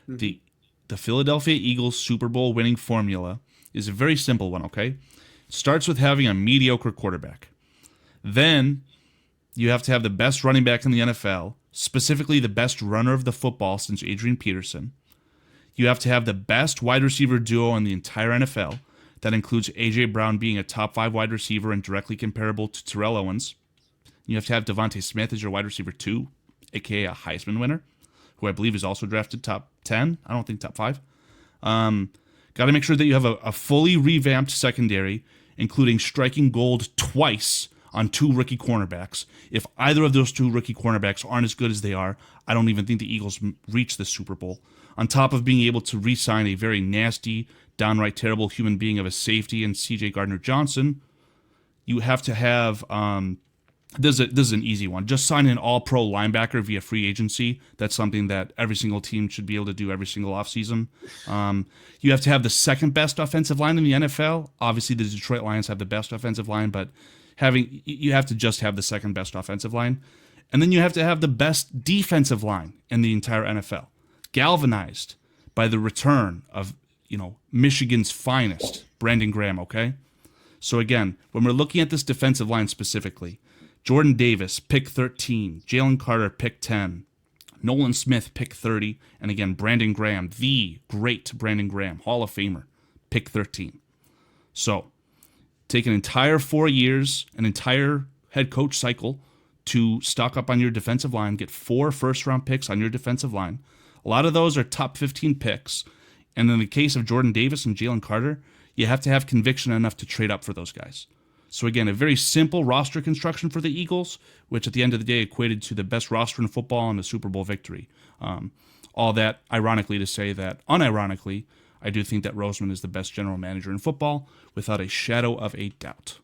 The the Philadelphia Eagles Super Bowl winning formula is a very simple one, okay? Starts with having a mediocre quarterback. Then you have to have the best running back in the NFL, specifically the best runner of the football since Adrian Peterson. You have to have the best wide receiver duo in the entire NFL. That includes A.J. Brown being a top 5 wide receiver and directly comparable to Terrell Owens. You have to have Devontae Smith as your wide receiver 2, a.k.a. a Heisman winner, who I believe is also drafted top 10. I don't think top 5. Got to make sure that you have a fully revamped secondary, including striking gold twice on 2 rookie cornerbacks. If either of those 2 rookie cornerbacks aren't as good as they are, I don't even think the Eagles reach the Super Bowl. On top of being able to re-sign a very nasty, downright terrible human being of a safety in C.J. Gardner-Johnson, you have to have... This is an easy one. Just sign an all-pro linebacker via free agency. That's something that every single team should be able to do every single offseason. You have to have the second best offensive line in the NFL. Obviously, the Detroit Lions have the best offensive line, but you have to just have the second best offensive line. And then you have to have the best defensive line in the entire NFL. Galvanized by the return of, Michigan's finest, Brandon Graham, okay? So again, when we're looking at this defensive line specifically, Jordan Davis, pick 13. Jalen Carter, pick 10. Nolan Smith, pick 30. And again, Brandon Graham, the great Brandon Graham, Hall of Famer, pick 13. So, take an entire 4 years, an entire head coach cycle to stock up on your defensive line, get 4 first-round picks on your defensive line. A lot of those are top 15 picks. And in the case of Jordan Davis and Jalen Carter, you have to have conviction enough to trade up for those guys. So again, a very simple roster construction for the Eagles, which at the end of the day equated to the best roster in football and a Super Bowl victory. All that, ironically, to say that, unironically, I do think that Roseman is the best general manager in football, without a shadow of a doubt.